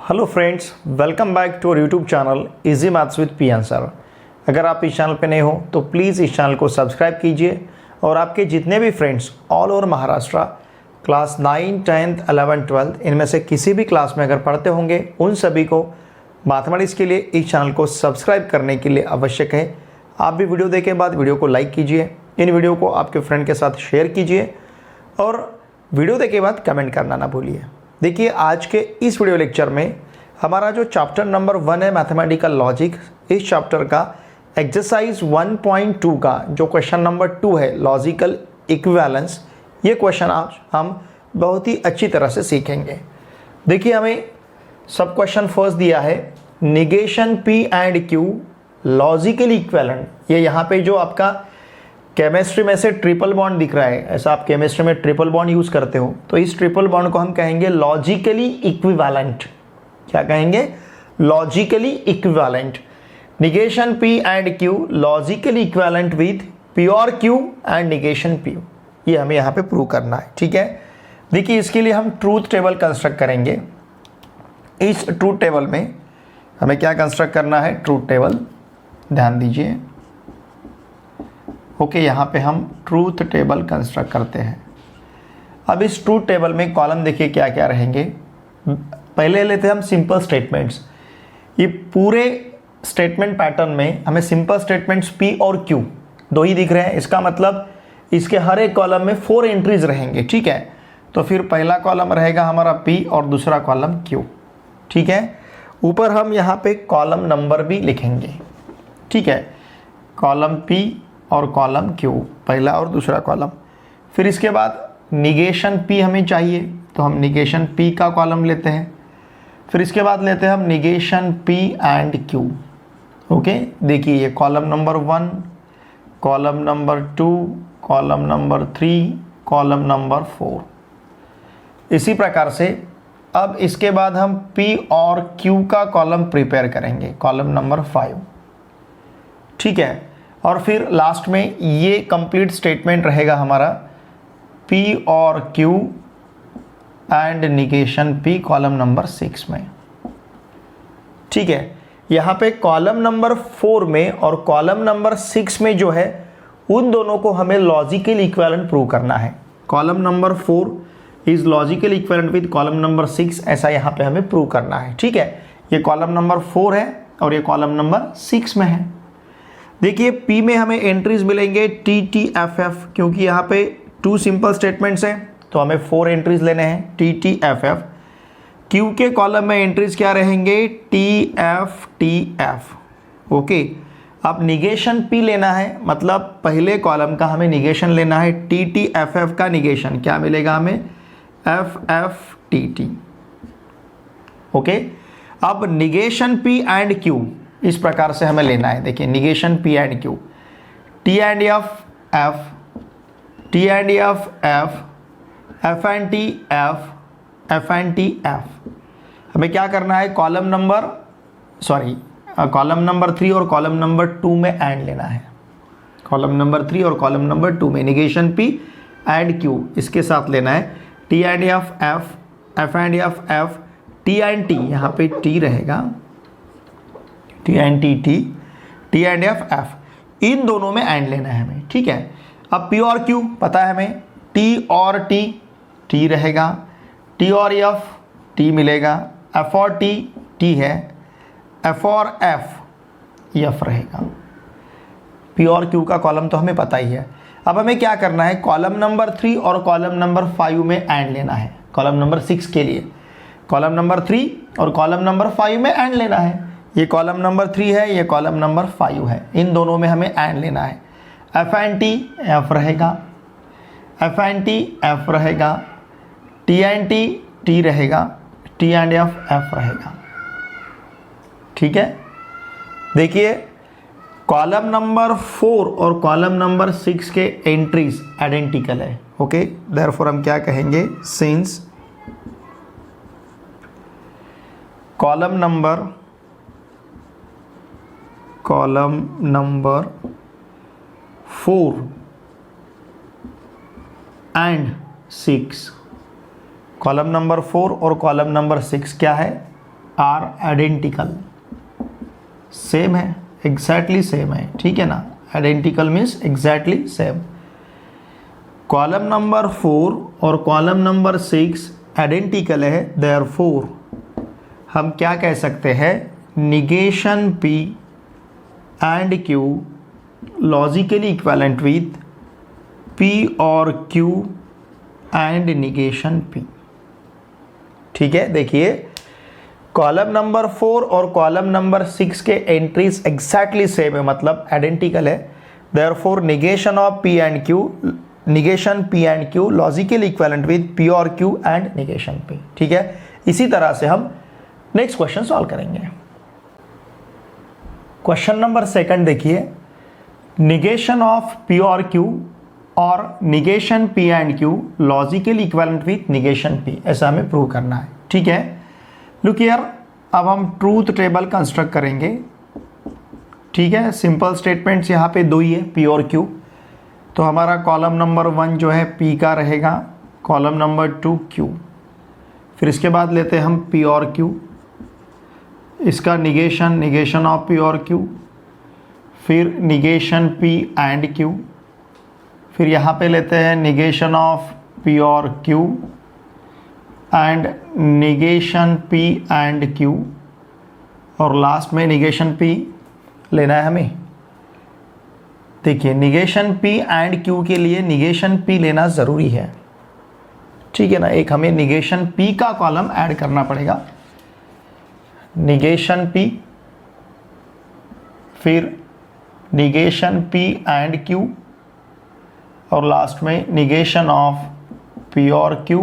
Hello friends, welcome back to our YouTube channel easy maths with P answer. अगर आप इस channel पे नए हो तो प्लीज़ इस चैनल को सब्सक्राइब कीजिए और आपके जितने भी friends all over Maharashtra class 9, 10th, 11th, 12th इनमें से किसी भी क्लास में अगर पढ़ते होंगे उन सभी को मैथमेटिक्स के लिए इस चैनल को सब्सक्राइब करने के लिए आवश्यक है। आप भी वीडियो देखे बाद वीडियो को लाइक कीजिए, इन वीडियो को आपके फ्रेंड के साथ शेयर कीजिए और वीडियो देखे बाद कमेंट करना ना भूलिए। देखिए, आज के इस वीडियो लेक्चर में हमारा जो चैप्टर नंबर 1 है मैथमेटिकल लॉजिक, इस चैप्टर का एक्सरसाइज 1.2 का जो क्वेश्चन नंबर 2 है लॉजिकल इक्विवेलेंस, ये क्वेश्चन आज हम बहुत ही अच्छी तरह से सीखेंगे। देखिए, हमें सब क्वेश्चन फर्स्ट दिया है negation P and Q logically equivalent. ये यहाँ पे जो आपका केमिस्ट्री में से ट्रिपल बॉन्ड दिख रहा है, ऐसा आप केमिस्ट्री में ट्रिपल बॉन्ड यूज़ करते हो तो इस ट्रिपल बॉन्ड को हम कहेंगे लॉजिकली इक्विवेलेंट। क्या कहेंगे? Logically equivalent. Negation P and Q logically equivalent with pure Q and negation P, ये हमें यहाँ पे प्रूव करना है। ठीक है, देखिए इसके लिए हम ट्रूथ टेबल कंस्ट्रक्ट करेंगे। इस ट्रूथ टेबल में हमें क्या कंस्ट्रक्ट करना है? ट्रूथ टेबल, ध्यान दीजिए। ओके, यहाँ पे हम ट्रूथ टेबल कंस्ट्रक्ट करते हैं। अब इस ट्रूथ टेबल में कॉलम देखिए क्या क्या रहेंगे। पहले लेते हैं हम सिंपल स्टेटमेंट्स। ये पूरे स्टेटमेंट पैटर्न में हमें सिंपल स्टेटमेंट्स P और Q दो ही दिख रहे हैं, इसका मतलब इसके हर एक कॉलम में 4 एंट्रीज रहेंगे। ठीक है, तो फिर पहला कॉलम रहेगा हमारा P और दूसरा कॉलम Q। ठीक है, ऊपर हम यहाँ पे कॉलम नंबर भी लिखेंगे। ठीक है, कॉलम P और कॉलम Q, पहला और दूसरा कॉलम। फिर इसके बाद निगेशन P हमें चाहिए तो हम निगेशन P का कॉलम लेते हैं। फिर इसके बाद लेते हैं हम negation P and Q। Okay, देखिए ये column number 1, column number 2, column number 3, column number 4। इसी प्रकार से अब इसके बाद हम P और Q का कॉलम प्रिपेयर करेंगे, कॉलम नंबर 5। ठीक है, और फिर लास्ट में ये कंप्लीट स्टेटमेंट रहेगा हमारा P और Q and negation P column number 6 में। ठीक है, यहाँ पे कॉलम नंबर 4 में और कॉलम नंबर 6 में जो है उन दोनों को हमें लॉजिकल इक्विवेलेंट प्रूव करना है। Column number 4 is logical equivalent with column number 6, ऐसा यहाँ पे हमें प्रूव करना है। ठीक है, ये कॉलम नंबर 4 है और ये कॉलम नंबर 6 में है। देखिए P में हमें एंट्रीज मिलेंगे T T F F, क्योंकि यहाँ पे 2 सिंपल स्टेटमेंट्स हैं तो हमें 4 एंट्रीज लेने हैं T T F F। Q के कॉलम में एंट्रीज क्या रहेंगे? T F T F। Okay, अब निगेशन P लेना है, मतलब पहले कॉलम का हमें निगेशन लेना है। T T F F का निगेशन क्या मिलेगा हमें? F F T T। Okay, अब निगेशन P एंड Q इस प्रकार से हमें लेना है। देखिए negation P and Q, T and F F, T and F F, F and T F, F and T F। हमें क्या करना है? कॉलम नंबर 3 और कॉलम नंबर 2 में एंड लेना है। कॉलम नंबर 3 और कॉलम नंबर 2 में निगेशन P एंड Q इसके साथ लेना है। T and F F, F and F F, T and T, यहाँ पे T रहेगा, T and T T, T and F F, इन दोनों में एंड लेना है हमें। ठीक है, अब P और Q पता है हमें, T और T T रहेगा, T और F T मिलेगा, F और T T है, F और F F रहेगा। P और Q का कॉलम तो हमें पता ही है। अब हमें क्या करना है? कॉलम नंबर 3 और कॉलम नंबर 5 में एंड लेना है। कॉलम नंबर 6 के लिए कॉलम नंबर 3 और कॉलम नंबर 5 में एंड लेना है। ये कॉलम नंबर 3 है, ये कॉलम नंबर 5 है, इन दोनों में हमें एंड लेना है। F एंड T F रहेगा, F एंड T F रहेगा, T एंड T T रहेगा, T एंड F F रहेगा। ठीक है, देखिए कॉलम नंबर 4 और कॉलम नंबर 6 के एंट्रीज आइडेंटिकल है। ओके, देयरफॉर हम क्या कहेंगे? Since column number 4 and 6, column number 4 और कॉलम नंबर 6 क्या है? आर आइडेंटिकल, सेम है, एग्जैक्टली सेम है, ठीक है ना। Identical means exactly same. Column number 4 और कॉलम नंबर 6 आइडेंटिकल है, देयरफॉर हम क्या कह सकते हैं, negation P and Q logically equivalent with P और Q एंड निगेशन P। ठीक है, देखिए कॉलम नंबर 4 और कॉलम नंबर 6 के एंट्रीज एग्जैक्टली सेम है, मतलब आइडेंटिकल है, therefore negation of P and Q, negation P and Q logically equivalent with P और Q एंड निगेशन P। ठीक है, इसी तरह से हम नेक्स्ट क्वेश्चन सॉल्व करेंगे। क्वेश्चन नंबर 2 देखिए, निगेशन ऑफ P और Q और negation P and Q logically equivalent with negation P, ऐसा हमें प्रूव करना है। ठीक है, लुक हियर, अब हम ट्रूथ टेबल कंस्ट्रक्ट करेंगे। ठीक है, सिंपल स्टेटमेंट्स यहाँ पे 2 ही है, P और Q। तो हमारा कॉलम नंबर 1 जो है P का रहेगा, कॉलम नंबर 2 Q, फिर इसके बाद लेते हैं हम P और Q, इसका निगेशन ऑफ P और Q, फिर निगेशन P एंड Q, फिर यहाँ पे लेते हैं निगेशन ऑफ P और Q and negation P and Q, और लास्ट में निगेशन P लेना है हमें। देखिए निगेशन P एंड Q के लिए निगेशन P लेना ज़रूरी है, ठीक है ना। एक हमें निगेशन P का कॉलम ऐड करना पड़ेगा, निगेशन P, फिर निगेशन P एंड Q, और लास्ट में निगेशन ऑफ P और Q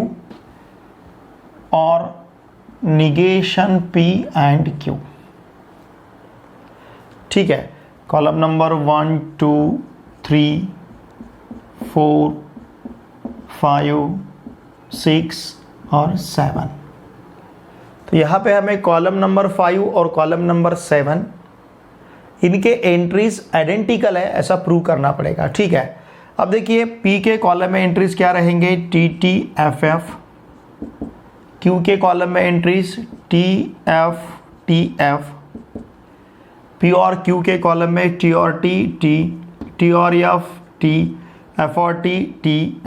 और निगेशन P एंड Q। ठीक है, कॉलम नंबर 1 2 3 4 5 6 और 7। तो यहाँ पे हमें कॉलम नंबर 5 और कॉलम नंबर 7 इनके एंट्रीज आइडेंटिकल है, ऐसा प्रूव करना पड़ेगा। ठीक है, अब देखिए P के कॉलम में एंट्रीज क्या रहेंगे, TT FF, Q के कॉलम में एंट्रीज TF TF, P और Q के कॉलम में T और T और F T, F और T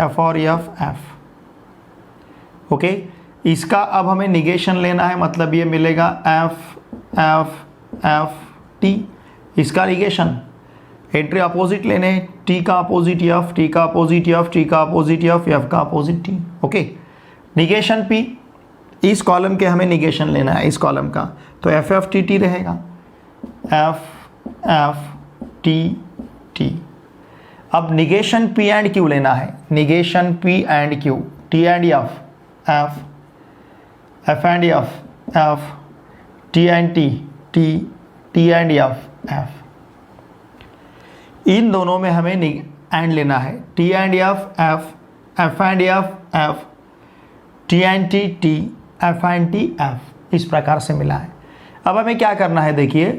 F और F। ओके, इसका अब हमें निगेशन लेना है, मतलब ये मिलेगा F F F T, इसका निगेशन एंट्री अपोजिट लेने, T का अपोजिट F, T का अपोजिट F, T का अपोजिट F का opposite T। Okay, negation P, इस कॉलम के हमें निगेशन लेना है, इस कॉलम का, तो FF T रहेगा, F T T। अब निगेशन P एंड Q लेना है, negation P and Q, T and F F and F T and T and F। इन दोनों में हमें एंड लेना है, T and F and F T and T F and T F, इस प्रकार से मिला है। अब हमें क्या करना है, देखिए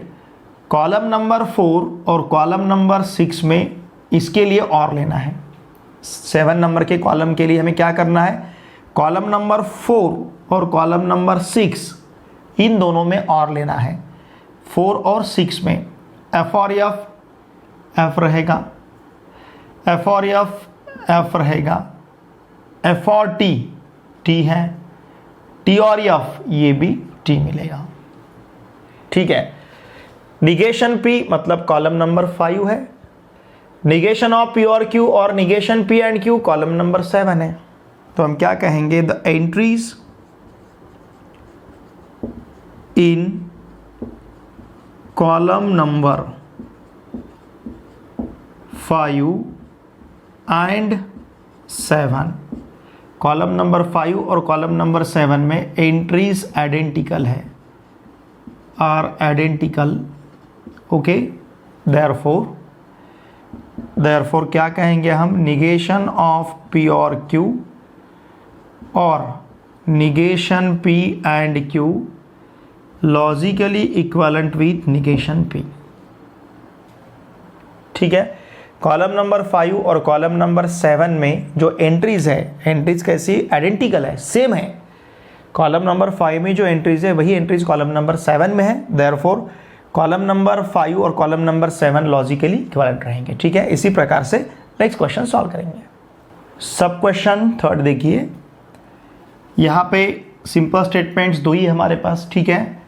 कॉलम नंबर 4 और कॉलम नंबर 6 में इसके लिए और लेना है। 7 नंबर के कॉलम के लिए हमें क्या करना है, कॉलम नंबर 4 और कॉलम नंबर 6 इन दोनों में और लेना है। 4 और 6 में F और F रहेगा, F और F रहेगा, F और T है, T और F ये भी T मिलेगा। ठीक है, निगेशन P मतलब कॉलम नंबर 5 है, निगेशन ऑफ P और Q और negation P and Q column number 7 है। तो हम क्या कहेंगे, the entries in column number 5 and 7, column number 5 और कॉलम नंबर 7 में एंट्रीज आइडेंटिकल है, आर आइडेंटिकल। ओके, देयरफॉर क्या कहेंगे हम, निगेशन ऑफ P और Q और negation P and Q logically equivalent with negation P। ठीक है, कॉलम नंबर 5 और कॉलम नंबर 7 में जो एंट्रीज है, एंट्रीज कैसी, आइडेंटिकल है, सेम है। कॉलम नंबर 5 में जो एंट्रीज है वही एंट्रीज कॉलम नंबर 7 में है, देयरफॉर कॉलम नंबर 5 और कॉलम नंबर 7 लॉजिकली इक्विवेलेंट रहेंगे। ठीक है, इसी प्रकार से नेक्स्ट क्वेश्चन सॉल्व करेंगे। सब क्वेश्चन थर्ड देखिए, यहाँ पे सिंपल स्टेटमेंट्स दो ही हमारे पास। ठीक है,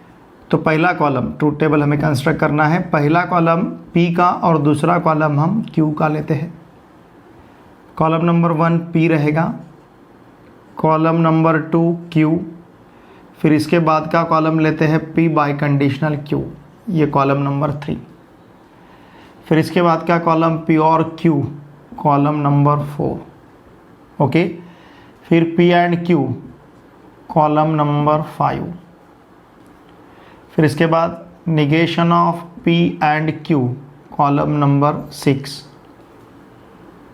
तो पहला कॉलम ट्रूथ टेबल हमें कंस्ट्रक्ट करना है। पहला कॉलम P का और दूसरा कॉलम हम Q का लेते हैं। कॉलम नंबर 1 P रहेगा, कॉलम नंबर 2 Q, फिर इसके बाद का कॉलम लेते हैं P बाय कंडीशनल Q, ये कॉलम नंबर 3। फिर इसके बाद का कॉलम P और Q, कॉलम नंबर 4। ओके, फिर P and Q, column number 5। फिर इसके बाद negation of P and Q, column number 6।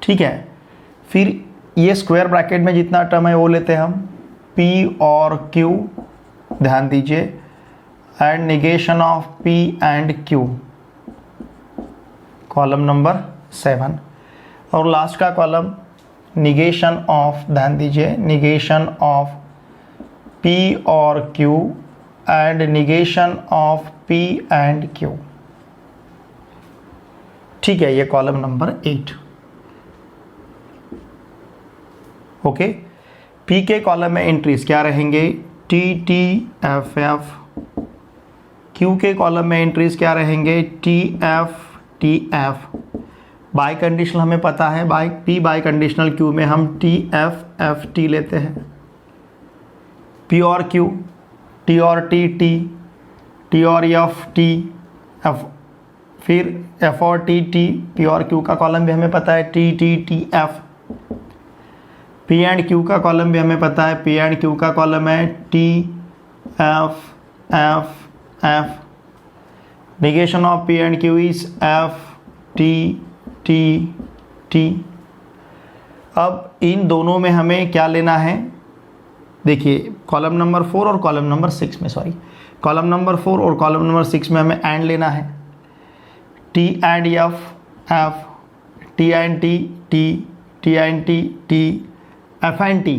ठीक है, फिर ये स्क्वायर ब्रैकेट में जितना टर्म है वो लेते हैं हम, P और Q, ध्यान दीजिए, and negation of P and Q, column number 7। और लास्ट का कॉलम निगेशन ऑफ, ध्यान दीजिए, निगेशन ऑफ P और Q and negation of P and Q। ठीक है, ये कॉलम नंबर 8। ओके, P के कॉलम में एंट्रीज क्या रहेंगे, T T F F। Q के कॉलम में एंट्रीज क्या रहेंगे, T F T F। Bye conditional हमें पता है, bye P by conditional Q में हम T F F T लेते हैं। P और Q, T और T T, T और F T F, फिर F और T T, P और Q का कॉलम भी हमें पता है T T T F। P and Q का कॉलम भी हमें पता है, P एंड Q का कॉलम है T F F F। Negation of P and Q is F T T T। अब इन दोनों में हमें क्या लेना है, देखिए कॉलम नंबर 4 और कॉलम नंबर 6 में, सॉरी, कॉलम नंबर 4 और कॉलम नंबर 6 में हमें एंड लेना है। T and F F, T and T T, T and T T, F and T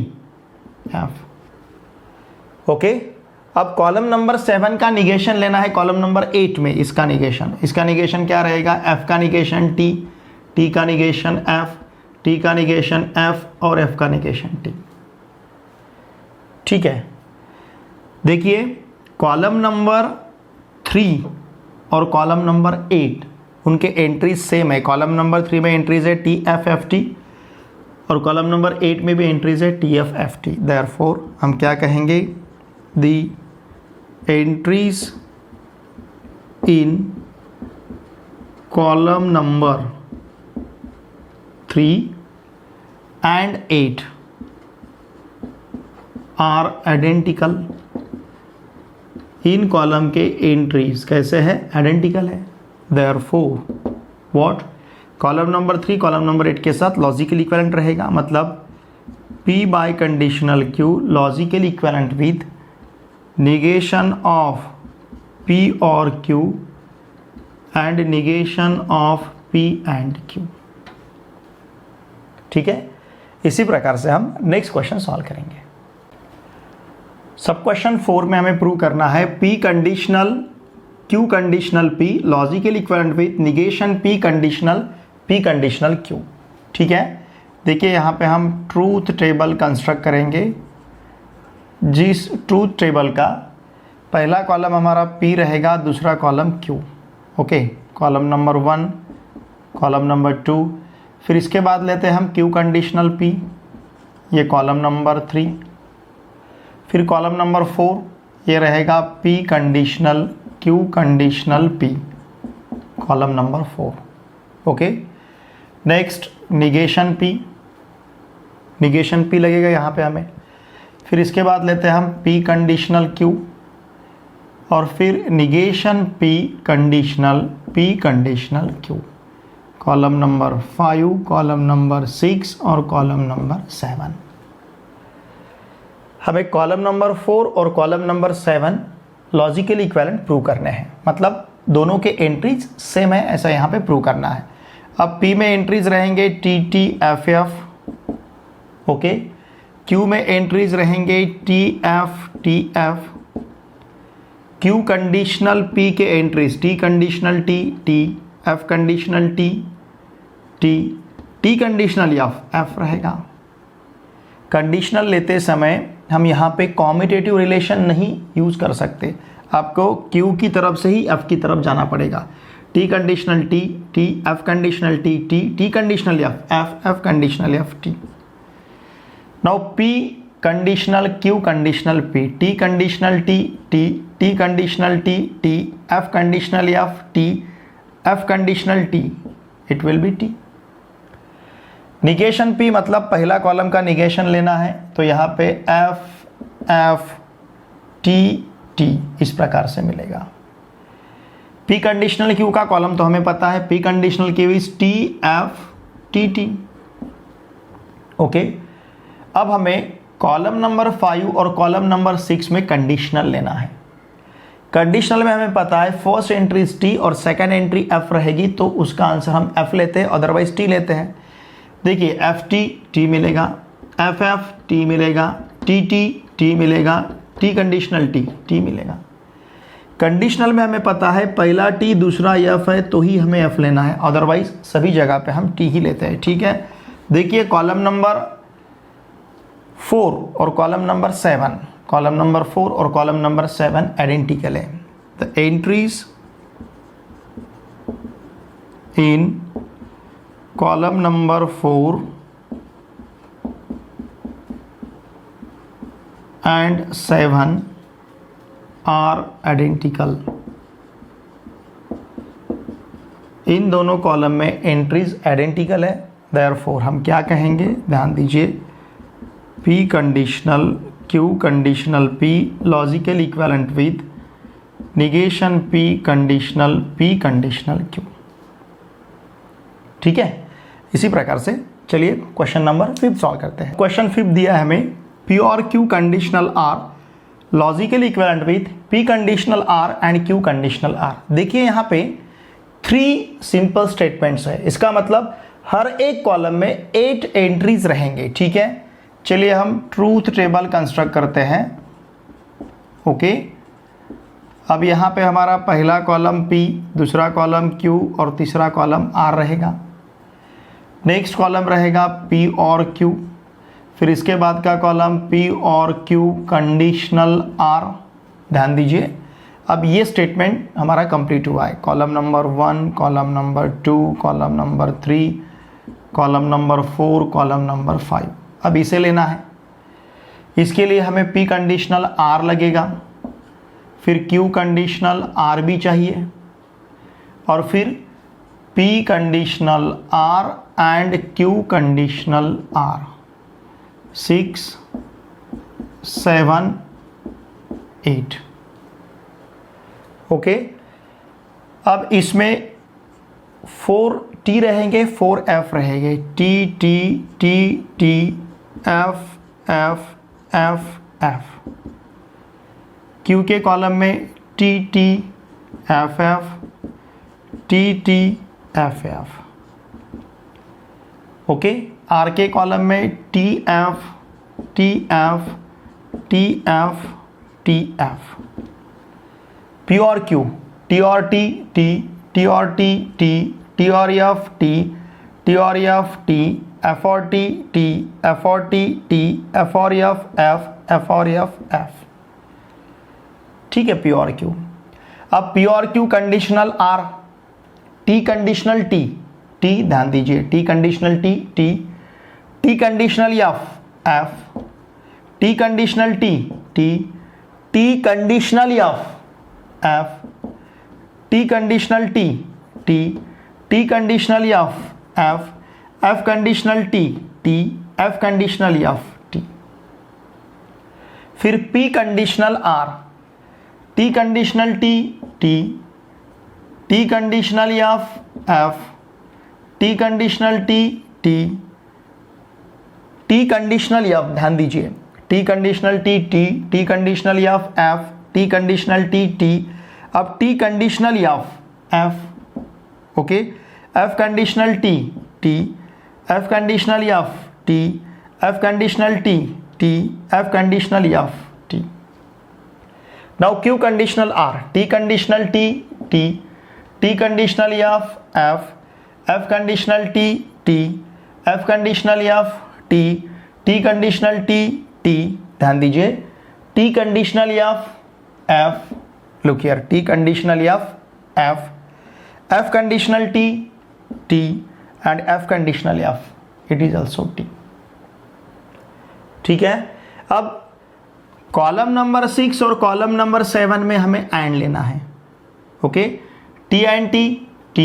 F। Okay, अब कॉलम नंबर 7 का निगेशन लेना है कॉलम नंबर 8 में। इसका निगेशन क्या रहेगा, F का निगेशन T, T का निगेशन F, T का निगेशन F और F का निगेशन T। ठीक है, देखिए कॉलम नंबर 3 और कॉलम नंबर 8 उनके एंट्रीज सेम है। कॉलम नंबर 3 में एंट्रीज है T F F T और कॉलम नंबर 8 में भी एंट्रीज है T F F T। Therefore हम क्या कहेंगे, the entries in column number 3 and 8 are identical. इन कॉलम के एंट्रीज कैसे है, आइडेंटिकल है। Therefore what, column number 3 column number 8 के साथ लॉजिकल इक्विवेलेंट रहेगा, मतलब P by conditional Q logical equivalent with negation of P और Q and negation of P and Q। ठीक है, इसी प्रकार से हम नेक्स्ट क्वेश्चन सॉल्व करेंगे। सब क्वेश्चन 4 में हमें प्रूव करना है P conditional Q conditional P logical equivalent with negation P conditional Q। ठीक है, देखिए यहाँ पे हम ट्रूथ टेबल कंस्ट्रक्ट करेंगे, जिस ट्रूथ टेबल का पहला कॉलम हमारा P रहेगा, दूसरा column Q। Okay, column number 1, column number 2, फिर इसके बाद लेते हैं हम Q कंडीशनल P, ये कॉलम नंबर 3, फिर कॉलम नंबर 4 ये रहेगा P conditional Q conditional P, column number 4। Okay, next negation P लगेगा यहाँ पे हमें, फिर इसके बाद लेते हैं हम P कंडीशनल Q और फिर negation P conditional Q, column number 5, column number 6 और कॉलम नंबर 7। हमें कॉलम नंबर 4 और column number 7 logical equivalent prove करने हैं, मतलब दोनों के एंट्रीज सेम है ऐसा यहाँ पे प्रूव करना है। अब P में एंट्रीज रहेंगे T T F F, okay, Q में एंट्रीज रहेंगे T F, Q conditional P के entries T conditional T, F conditional T conditional F रहेगा। कंडीशनल लेते समय हम यहाँ पे कॉम्यूटेटिव रिलेशन नहीं यूज कर सकते, आपको क्यू की तरफ से ही एफ की तरफ जाना पड़ेगा। T conditional T, F conditional T conditional F conditional F T. Now P conditional Q conditional P, T conditional T conditional T, F conditional F conditional T, it will be T. Negation P मतलब पहला column का negation लेना है, तो यहाँ पे F T इस प्रकार से मिलेगा। पी कंडीशनल क्यू का कॉलम तो हमें पता है, P conditional Q is T F T. Okay, अब हमें कॉलम नंबर 5 और कॉलम नंबर 6 में कंडीशनल लेना है। कंडीशनल में हमें पता है फर्स्ट एंट्री टी और सेकंड एंट्री एफ रहेगी, तो उसका आंसर हम एफ लेते हैं, अदरवाइज टी लेते हैं। देखिए एफ टी मिलेगा, एफ टी मिलेगा, टी मिलेगा, टी कंडीशनल टी मिलेगा। कंडीशनल में हमें पता है पहला टी दूसरा एफ है, तो ही हमें एफ लेना है, अदरवाइज सभी जगह पे हम टी ही लेते हैं। ठीक है, देखिए कॉलम नंबर 4 और कॉलम नंबर 7, कॉलम नंबर 4 और कॉलम नंबर 7 आइडेंटिकल है। The entries in column number 4 and 7 are identical. इन दोनों कॉलम में एंट्रीज आइडेंटिकल है, देयरफॉर हम क्या कहेंगे, ध्यान दीजिए, P conditional Q conditional P logical equivalent with negation P conditional Q. ठीक है, इसी प्रकार से चलिए क्वेश्चन नंबर 5 सॉल्व करते हैं। क्वेश्चन 5 दिया है हमें, पी और Q conditional R logical equivalent with P conditional R and Q conditional R. देखिए यहाँ पे 3 सिंपल स्टेटमेंट्स है, इसका मतलब हर एक कॉलम में 8 एंट्रीज रहेंगे। ठीक है, चलिए हम ट्रूथ टेबल कंस्ट्रक्ट करते हैं। ओके, अब यहाँ पे हमारा पहला कॉलम P, दूसरा कॉलम Q और तीसरा कॉलम R रहेगा। नेक्स्ट कॉलम रहेगा P और Q, फिर इसके बाद का कॉलम P और Q कंडीशनल R। ध्यान दीजिए, अब ये स्टेटमेंट हमारा कंप्लीट हुआ है। Column number 1, column number 2, column number 3, column number 4, column number 5। अब इसे लेना है, इसके लिए हमें P कंडीशनल R लगेगा, फिर Q कंडीशनल R भी चाहिए, और फिर P conditional R and Q conditional R। 6, 7, 8। Okay, अब इसमें 4 T रहेंगे, 4 F रहेंगे, T F। Q के कॉलम में T F F। Okay, R के कॉलम में T F P और Q, T और T और F T और F और F और F। ठीक है, P और Q। अब P और Q conditional R, T conditional T, ध्यान दीजिए, T conditional T conditional F, T conditional T conditional F, T conditional T conditional F, F conditional T, F conditional F। फिर P conditional R, T conditional T conditional F, T conditional T conditional F। ध्यान दीजिए, T conditional T conditional F, T conditional T। अब T conditional F, okay, F conditional T, F conditional F, F conditional T T, F conditional F, T. Now Q conditional R, T conditional T, T, T conditional F, F, F conditional T, T, F conditional F, T, T conditional T, T, ध्यान दीजिए T conditional F, F, look here, T conditional F, F, F conditional T, T, and F conditional F, it is also T. ठीक है, अब column number 6 और column number 7 में हमें and लेना है. Okay, T and T, T,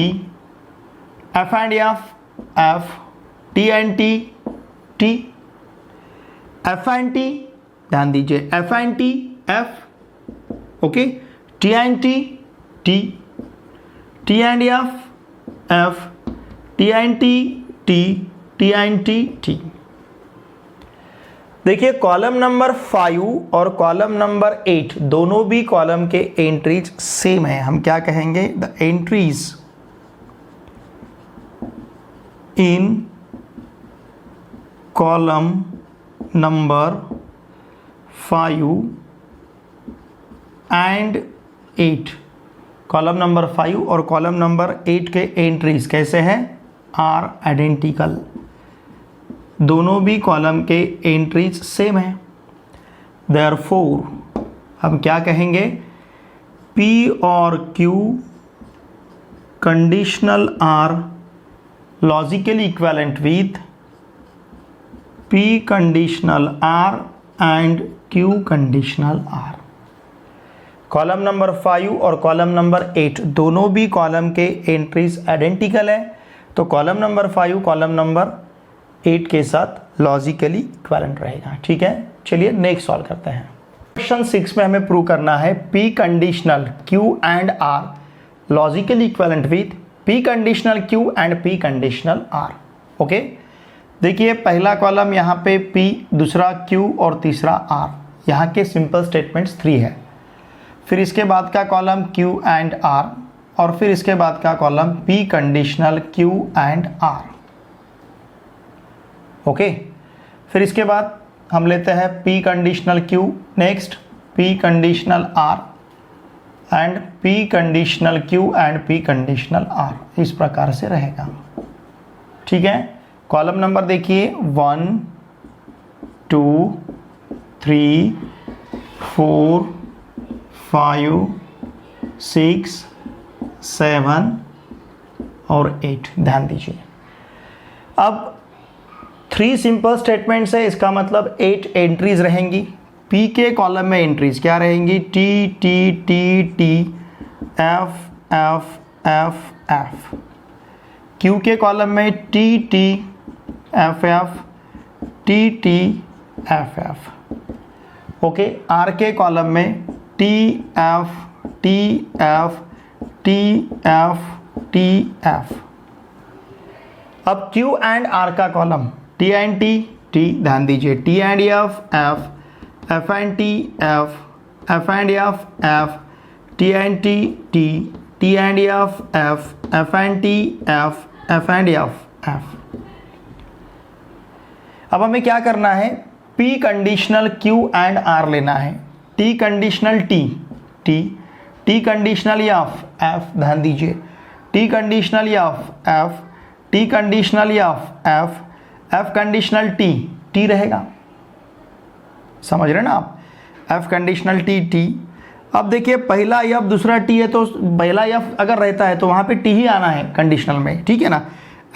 F and F, F, T and T, T, F and T, ध्यान दीजिए F and T, F, okay, T and T, T, T and F, F, T and T, T, T and T, T. देखिए column number 5 और column number 8 दोनों भी column के entries same है. हम क्या कहेंगे, the entries in column number 5 and 8, column number 5 और कॉलम नंबर 8 के एंट्रीज कैसे हैं, आर आइडेंटिकल. दोनों भी कॉलम के एंट्रीज सेम है. देयरफॉर हम क्या कहेंगे, P और Q conditional R logically equivalent with P conditional R and Q conditional R. Column number 5 और कॉलम नंबर 8 दोनों भी कॉलम के एंट्रीज आइडेंटिकल है, तो कॉलम नंबर 5 कॉलम नंबर 8 के साथ लॉजिकली इक्विवेलेंट रहेगा. ठीक है, चलिए नेक्स्ट सॉल्व करते हैं. क्वेश्चन 6 में हमें प्रूव करना है P conditional Q and R logically equivalent with P conditional Q and P conditional R. Okay, देखिए पहला कॉलम यहाँ पे P, दूसरा Q और तीसरा R. यहाँ के सिंपल स्टेटमेंट्स 3 है. फिर इसके बाद का कॉलम Q एंड R और फिर इसके बाद का column P conditional Q and R. Okay, फिर इसके बाद हम लेते हैं P conditional Q, next P conditional R and P conditional Q and P conditional R. इस प्रकार से रहेगा. ठीक है, कॉलम नंबर देखिए 1 2 3 4 5 6 7 और 8. ध्यान दीजिए, अब 3 सिंपल स्टेटमेंट्स है, इसका मतलब 8 एंट्रीज रहेंगी. P के कॉलम में एंट्रीज क्या रहेंगी, T T T T, F F F F. Q के कॉलम में T T F F T T F F. Okay, R के कॉलम में T F T F T F T F. अब Q and R का column T and T, T, ध्यान दीजिए T and F, F, F and T, F, F and F, F, T and T, T, T and F, F, F and T, F, F and F, F. अब हमें क्या करना है, P conditional Q and R लेना है. T conditional T, T, T conditional F, F, ध्यान दीजिए T conditional F, F, T conditional F, F, F conditional T, T रहेगा. समझ रहे ना आप, F कंडीशनल T, T. अब देखिए पहला F दूसरा T है, तो पहला F अगर रहता है तो वहाँ पे T ही आना है कंडीशनल में. ठीक है ना,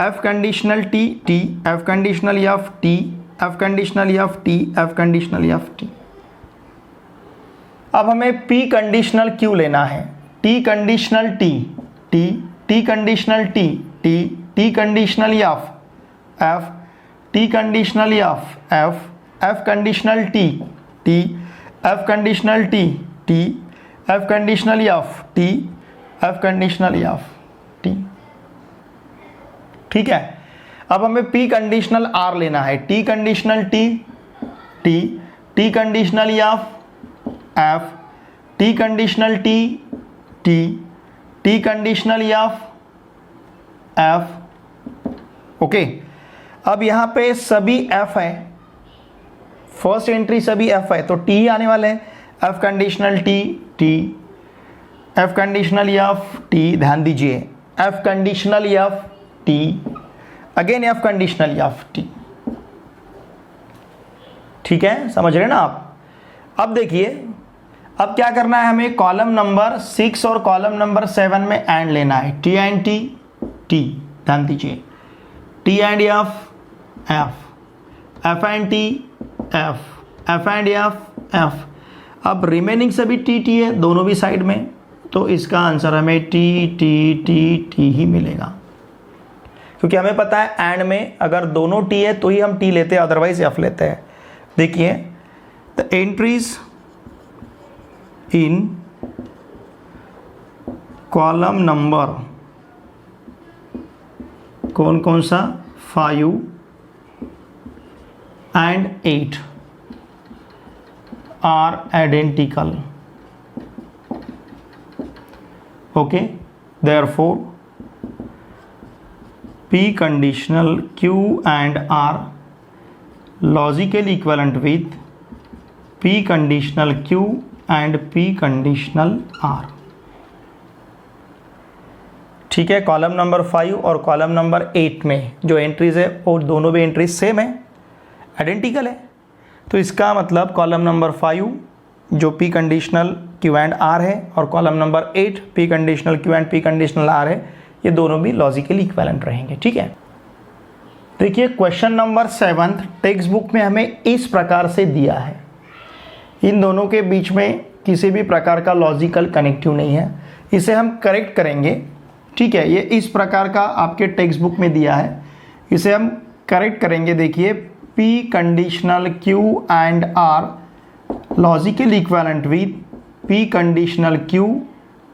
F conditional T, T, F conditional F, T, F conditional F, T, F conditional F, T. अब हमें P कंडीशनल Q लेना है. T conditional T, T, T conditional T, T, T conditional F, F, T conditional F, F, F conditional T, T, F conditional T, T, F conditional F, T, F conditional F, T. ठीक है, अब हमें P conditional R लेना है. T conditional T, T, T conditional F, F, T conditional T, T, T conditional F, F. Okay, अब यहाँ पे सभी F है. फर्स्ट एंट्री सभी एफ है तो टी ही आने वाले हैं। F conditional T T, F conditional F T, ध्यान दीजिए F conditional F T, again F conditional F T. ठीक है, समझ रहे ना आप। अब देखिए, अब क्या करना है हमें, कॉलम नंबर 6 और कॉलम नंबर 7 में एंड लेना है, टी एंड टी टी, ध्यान दीजिए T and F F, F and T F, F and F F. अब रिमेनिंग सभी टी टी है दोनों भी साइड में, तो इसका आंसर हमें टी टी टी टी ही मिलेगा, क्योंकि हमें पता है एंड में अगर दोनों टी है तो ही हम टी लेते हैं, अदरवाइज एफ लेते हैं। देखिए the entries in column number कौन कौन सा 5 and 8 are identical. Okay, therefore P conditional Q and R logically equivalent with P conditional Q and P conditional R. ठीक है, कॉलम नंबर 5 और कॉलम नंबर 8 में जो एंट्रीज है वो दोनों भी एंट्रीज सेम है, आइडेंटिकल है। तो इसका मतलब कॉलम नंबर 5 जो P conditional Q and R है और column number 8 P conditional Q and P conditional R है, ये दोनों भी लॉजिकली इक्विवेलेंट रहेंगे। ठीक है, देखिए क्वेश्चन नंबर 7 टेक्स्ट बुक में हमें इस प्रकार से दिया है, इन दोनों के बीच में किसी भी प्रकार का लॉजिकल कनेक्टिव नहीं है, इसे हम करेक्ट करेंगे। ठीक है, ये इस प्रकार का आपके टेक्स्ट बुक में दिया है, इसे हम करेक्ट करेंगे। देखिए P conditional Q and R logically equivalent with P conditional Q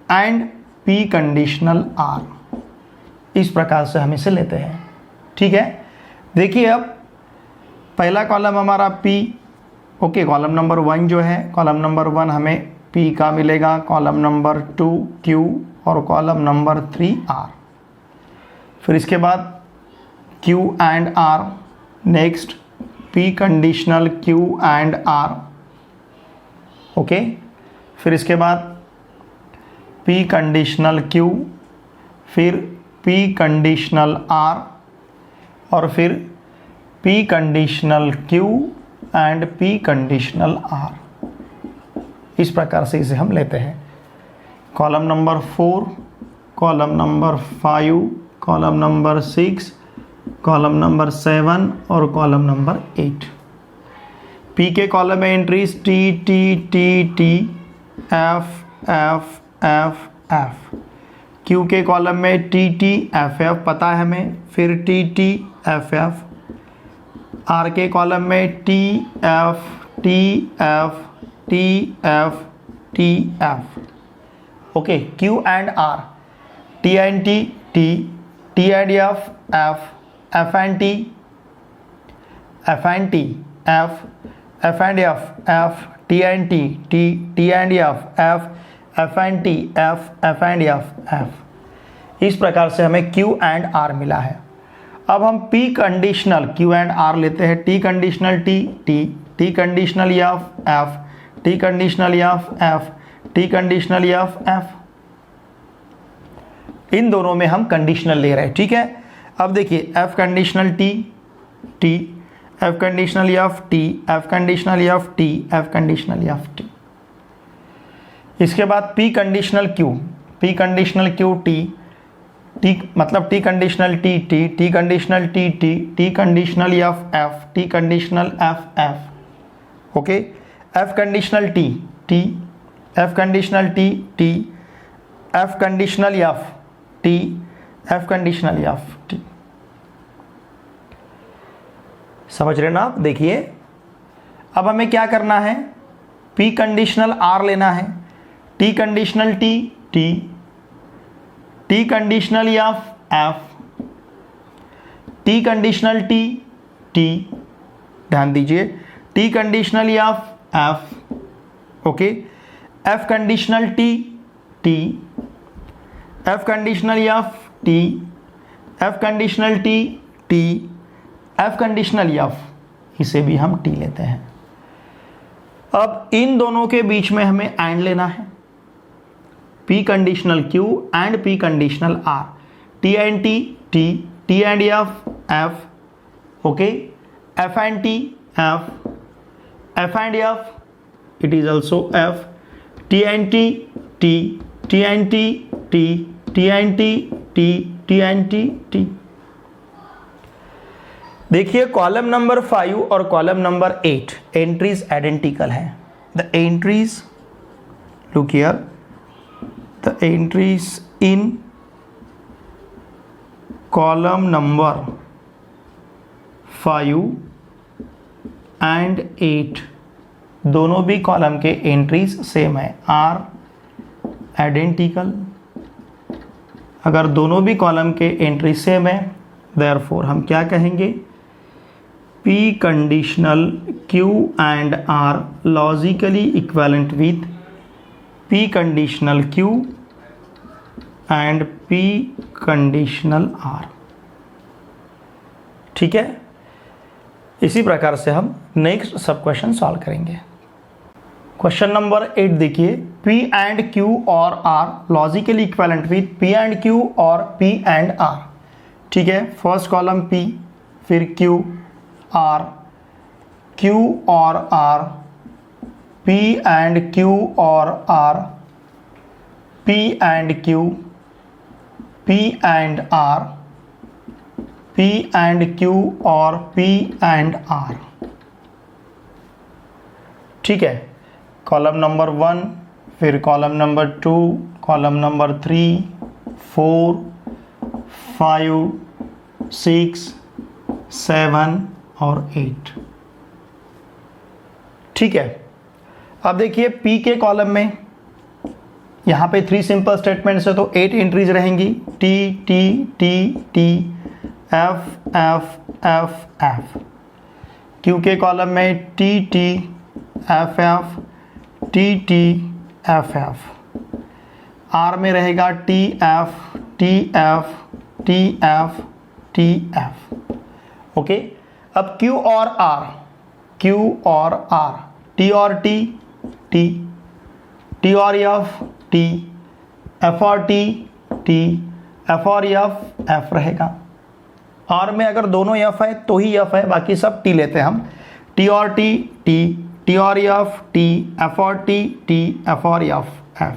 and P conditional R, इस प्रकार से हम इसे लेते हैं। ठीक है, देखिए अब पहला कॉलम हमारा P, ओके, कॉलम नंबर 1 जो है, कॉलम नंबर 1 हमें P का मिलेगा, कॉलम नंबर 2 Q और कॉलम नंबर 3 R। फिर इसके बाद Q and R, next P conditional Q and R, okay. फिर इसके बाद P कंडीशनल Q, फिर P कंडीशनल R और फिर P conditional Q and P conditional R। इस प्रकार से इसे हम लेते हैं। Column number 4, column number 5, column number 6, column number 7 और कॉलम नंबर 8। पी के कॉलम में entries T T T T, F F F F. Q के कॉलम में टी टी एफ एफ पता है हमें, फिर T T F F. R के कॉलम में T F T F T F T F. Okay, Q and R, T and T T, T and F F, F and T F and T F, F and F F, T and T T, T and F F, F and T F, F and F F. इस प्रकार से हमें Q and are मिला है। अब हम P conditional Q and R लेते हैं, T conditional T T, T conditional F F, T conditional F F, T conditional F F. इन दोनों में हम कंडीशनल ले रहे हैं। ठीक है, अब देखिए F conditional T T, F conditional F T, F conditional F T, F conditional F T. इसके बाद P conditional Q, P conditional Q T, T मतलब T conditional T T, T conditional T T, T conditional F F, T conditional F F. Okay, F conditional T T, F conditional T T, F conditional F T, F conditional F T. समझ रहे ना आप। देखिए अब हमें क्या करना है, पी कंडीशनल आर लेना है, T conditional T T, T conditional F F, T conditional T T, ध्यान दीजिए T conditional F F. Okay, F conditional T T, F conditional F T, F conditional T T, F conditional F, इसे भी हम T लेते हैं। अब इन दोनों के बीच में हमें एंड लेना है, P conditional Q and P conditional R, T and T T, T and F, okay, F and T F, F and F, it is also F, T and T T, T and T T, T and T T, T and T T। देखिए column number 5 और column number 8 entries identical है। The entries, look here, the entries in column number 5 and 8 दोनों भी column के entries same है, are identical. अगर दोनों भी कॉलम के एंट्री सेम है, देयरफॉर हम क्या कहेंगे, P conditional Q and R logically equivalent with P conditional Q and P conditional R। ठीक है, इसी प्रकार से हम नेक्स्ट सब क्वेश्चन सॉल्व करेंगे। क्वेश्चन नंबर 8 देखिए, P एंड Q और R logically equivalent with P and Q और P एंड R। ठीक है, फर्स्ट कॉलम P, फिर Q R, Q और R, P एंड Q और R, P and Q, P and R, P and Q और P and R। ठीक है, column number 1, फिर कॉलम नंबर 2, कॉलम नंबर 3, 4, 5, 6, 7 और 8। ठीक है, अब देखिए P के कॉलम में यहाँ पे 3 सिंपल स्टेटमेंट्स है तो 8 एंट्रीज रहेंगी, T T T T, F F F F। Q के कॉलम में T T F F T T F F। R में रहेगा T F T F T F T F। Okay, अब Q और R, Q और R, T और T T, T और F T, F और T T, F और F F रहेगा। R में अगर दोनों F है तो ही F है, बाकी सब T लेते हैं हम, T और T T, T और F T, F और T T, F और F F।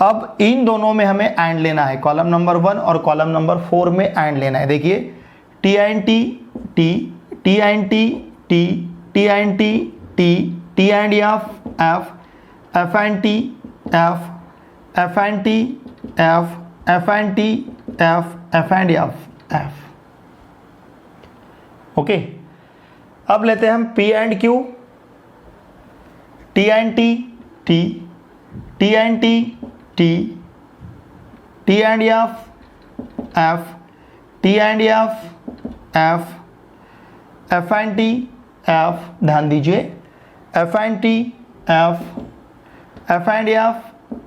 अब इन दोनों में हमें एंड लेना है, कॉलम नंबर 1 और कॉलम नंबर 4 में एंड लेना है। देखिए T and T T, T and T T, T and T T, T and F F, F and T F, F and T F, F and T F, F and F F। Okay, अब लेते हैं हम P and Q, T and T T, T and T T, T and F F, T and F F, F and T F, ध्यान दीजिए F and T F, F and F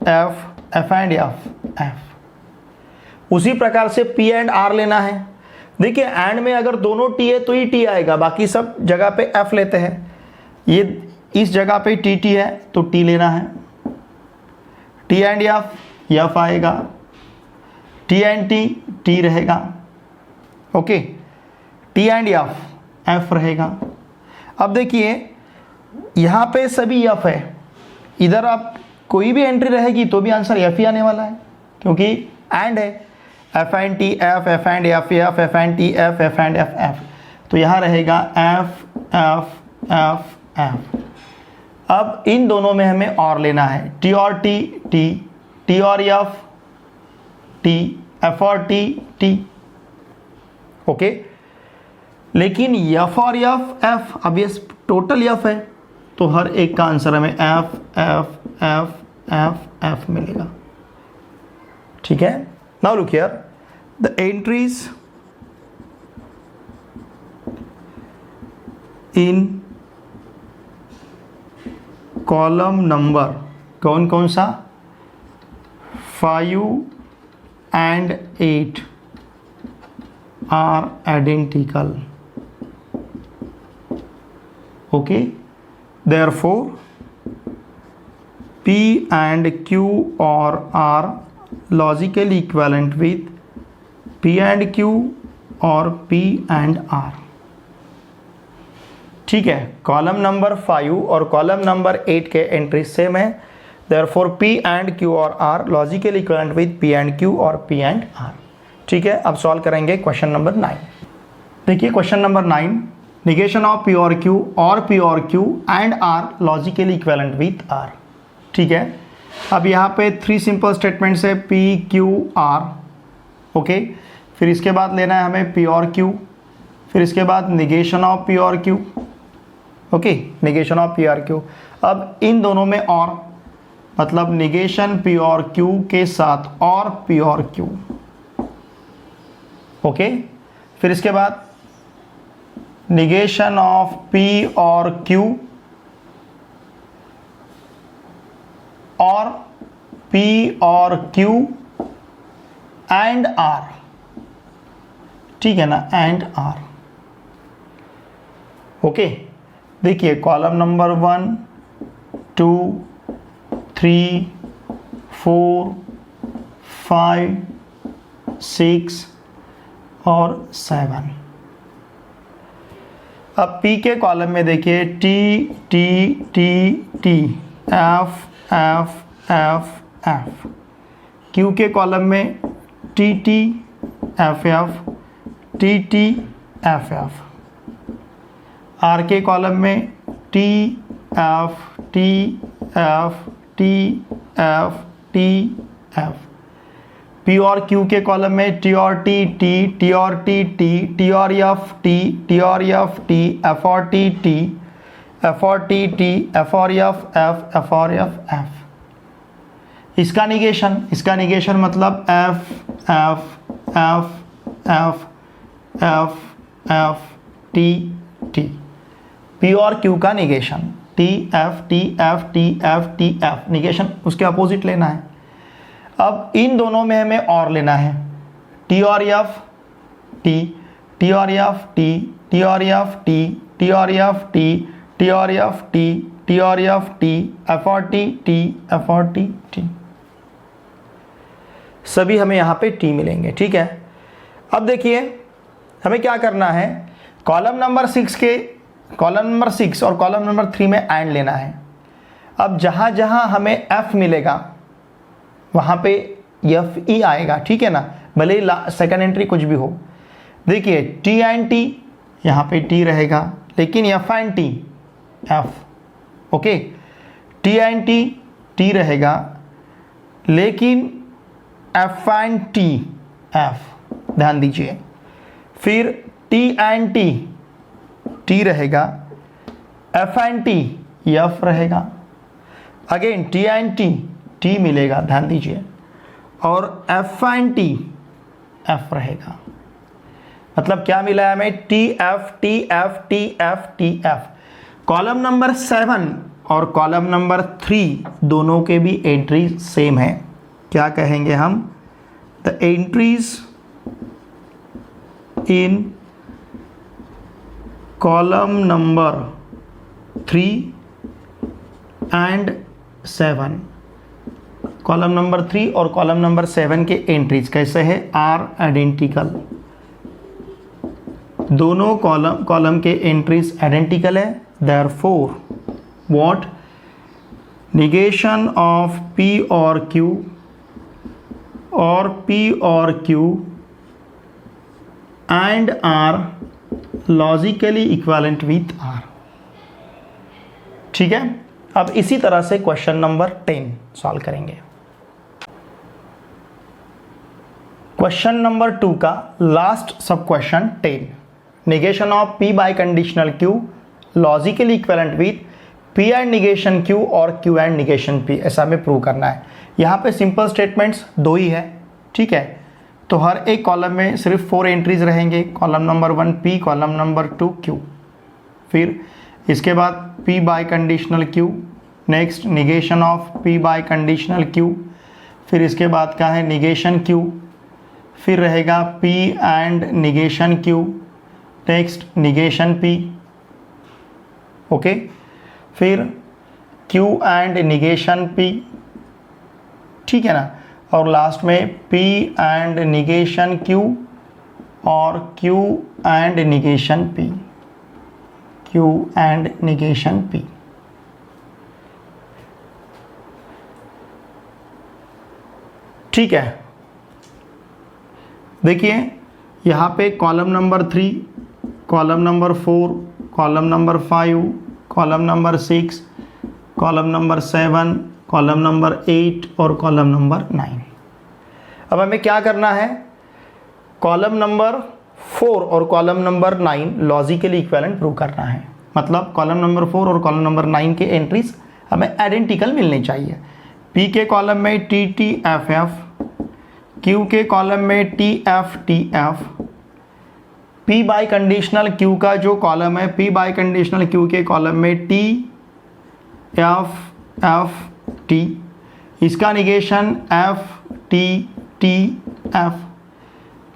F, F and F F। उसी प्रकार से P and R लेना है। देखिए and में अगर दोनों T है तो ही T आएगा, बाकी सब जगह पे F लेते हैं। ये इस जगह पे T T है तो T लेना है, T एंड F आएगा, T एंड T T रहेगा, ओके, T एंड F रहेगा। अब देखिए यहाँ पे सभी F है, इधर आप कोई भी एंट्री रहेगी तो भी आंसर F ही आने वाला है क्योंकि एंड है, F and T F, F and F F, F and T F, F and F F। तो यहाँ रहेगा F F F F। अब इन दोनों में हमें और लेना है, T और T T, T और F T, F और T T, ओके। लेकिन F और F अब ये टोटल F है तो हर एक का आंसर हमें F F F F F मिलेगा। ठीक है, now look here, the entries in column number कौन कौन सा 5 and 8 are identical, okay. Therefore, P and Q are logically equivalent with P and Q और P and R। ठीक है, column number 5 और कॉलम नंबर 8 के एंट्री सेम है। Therefore, P and Q और R logically equivalent with P and Q और P and R। ठीक है, अब सॉल्व करेंगे क्वेश्चन नंबर 9। देखिए question number 9, negation of P और Q और P और Q and R logically equivalent with R। ठीक है, अब यहाँ पे 3 सिंपल स्टेटमेंट्स है P Q R। ओके, फिर इसके बाद लेना है हमें P और Q, फिर इसके बाद निगेशन ऑफ P और Q। Okay, negation of P और Q। अब इन दोनों में और, मतलब निगेशन P और Q के साथ और P और Q। ओके, फिर इसके बाद निगेशन ऑफ P और Q और P और Q एंड R। ठीक है ना, एंड R। ओके, देखिए कॉलम नंबर 1 2 3 4 5 6 और 7। अब P के कॉलम में देखिए T T T T F F F F। Q के कॉलम में T T F F T T F F। R के कॉलम में T F T F T F T F। P और Q के column में T और T T T और T T T और F T T और F T F और T T F और T T F और F F F और F F। इसका निगेशन मतलब F F F F F F T T। P और Q का negation T F T F T F T F, negation उसके opposite लेना है। अब इन दोनों में हमें और लेना है T और F T, T और F T, T और F T, T और F T, T और F T, T और F T, F और T T, F और T T। सभी हमें यहाँ पे T मिलेंगे। ठीक है, अब देखिए हमें क्या करना है, कॉलम नंबर 6 और कॉलम नंबर 3 में एंड लेना है। अब जहाँ जहाँ हमें F मिलेगा वहाँ पे F E आएगा। ठीक है ना, भले ही सेकेंड एंट्री कुछ भी हो। देखिए T एंड T, यहाँ पे T रहेगा, लेकिन F and T F। Okay, T and T T रहेगा, लेकिन F एंड T F, ध्यान दीजिए। फिर T एंड T T रहेगा, F एंड T F रहेगा। Again T and T T मिलेगा, ध्यान दीजिए, और F एंड T F रहेगा। मतलब क्या मिला है हमें, T F T F T F T F। Column number 7 और कॉलम नंबर 3 दोनों के भी एंट्री सेम है। क्या कहेंगे हम, the entries in column number 3 and 7, column number 3 और कॉलम नंबर 7 के एंट्रीज कैसे है, आर आइडेंटिकल। दोनों कॉलम के एंट्रीज आइडेंटिकल है। Therefore what, negation of P और Q और P और Q and R logically equivalent with R। ठीक है, अब इसी तरह से क्वेश्चन नंबर 10 सॉल्व करेंगे। क्वेश्चन नंबर 2 का लास्ट सब question 10, negation of P by conditional Q logically equivalent with P and negation Q और Q एंड निगेशन P, ऐसा हमें प्रूव करना है। यहाँ पे सिंपल स्टेटमेंट्स 2 ही है। ठीक है, तो हर एक कॉलम में सिर्फ 4 एंट्रीज रहेंगे, column number 1 P, column number 2 Q, फिर इसके बाद P by conditional Q, next negation of P by conditional Q, फिर इसके बाद क्या है निगेशन Q, फिर रहेगा P and negation Q, next negation P। Okay, फिर Q एंड निगेशन P, ठीक है ना, और लास्ट में P एंड निगेशन Q और Q and negation P, Q and negation P। ठीक है, देखिए यहाँ पे column number 3, column number 4, column number 5, column number 6, column number 7, column number 8 और कॉलम नंबर 9। अब हमें क्या करना है, कॉलम नंबर 4 और column number 9 logically equivalent prove करना है। मतलब कॉलम नंबर 4 और कॉलम नंबर 9 के एंट्रीज हमें आइडेंटिकल मिलनी चाहिए। P के कॉलम में TTFF, Q के कॉलम में TFTF, P by conditional Q का जो कॉलम है, P बाई कंडीशनल Q के कॉलम में TFFT, इसका negation FTTF,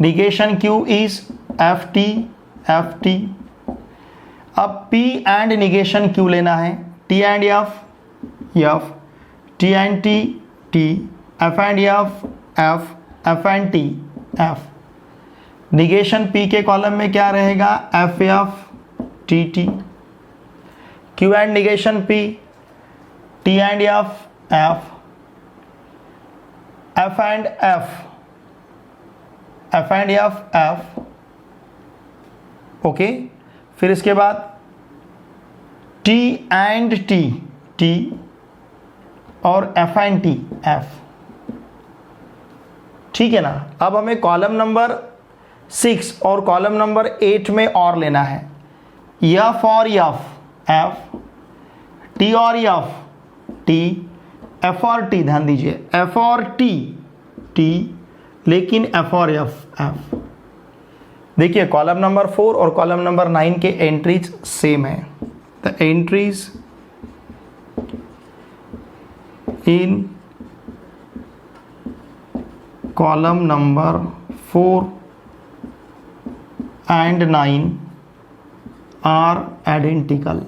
negation Q is FTFT। अब P एंड निगेशन Q लेना है, T and F, T and T, F and F, F and F। Negation P के column में क्या रहेगा, FFTT। Q and negation P, T and F, F and F। Okay, फिर इसके बाद T and T और F एंड F, ठीक है ना। अब हमें कॉलम नंबर 6 और कॉलम नंबर 8 में और लेना है, F और F, T और T, F और T, ध्यान दीजिए F और T, लेकिन F और F। देखिए कॉलम नंबर 4 और कॉलम नंबर 9 के एंट्रीज सेम है। The entries in column number 4 and 9 are identical.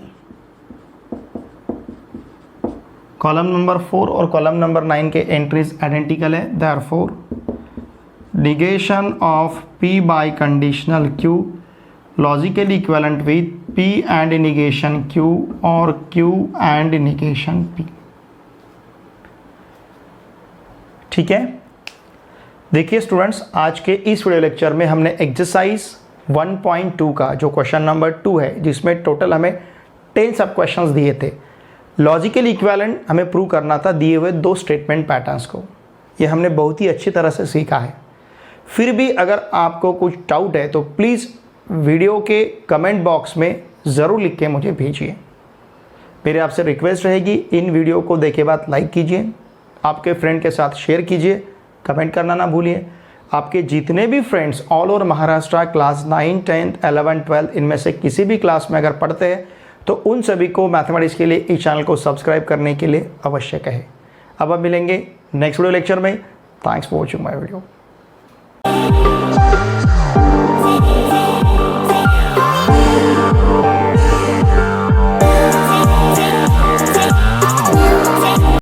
Column number 4 और कॉलम नंबर 9 के एंट्रीज आइडेंटिकल है, therefore negation of P by conditional Q logically equivalent with P and negation Q और Q and negation P। ठीक है, देखिए students, आज के इस वीडियो लेक्चर में हमने एक्सरसाइज 1.2 का जो क्वेश्चन नंबर 2 है, जिसमें टोटल हमें 10 सब क्वेश्चंस दिए थे, लॉजिकल इक्विवेलेंट हमें प्रूव करना था दिए हुए 2 स्टेटमेंट पैटर्न्स को। ये हमने बहुत ही अच्छी तरह से सीखा है। फिर भी अगर आपको कुछ डाउट है तो प्लीज़ वीडियो के कमेंट बॉक्स में ज़रूर लिख के मुझे भेजिए। मेरे आपसे रिक्वेस्ट रहेगी, इन वीडियो को देखे बाद लाइक कीजिए, आपके फ्रेंड के साथ शेयर कीजिए, कमेंट करना ना भूलिए। आपके जितने भी friends all over Maharashtra class 9, 10, 11, 12 इनमें से किसी भी क्लास में अगर पढ़ते हैं तो उन सभी को मैथमेटिक्स के लिए इस चैनल को सब्सक्राइब करने के लिए अवश्य कहें। अब मिलेंगे नेक्स्ट वीडियो लेक्चर में। Thanks for watching my video.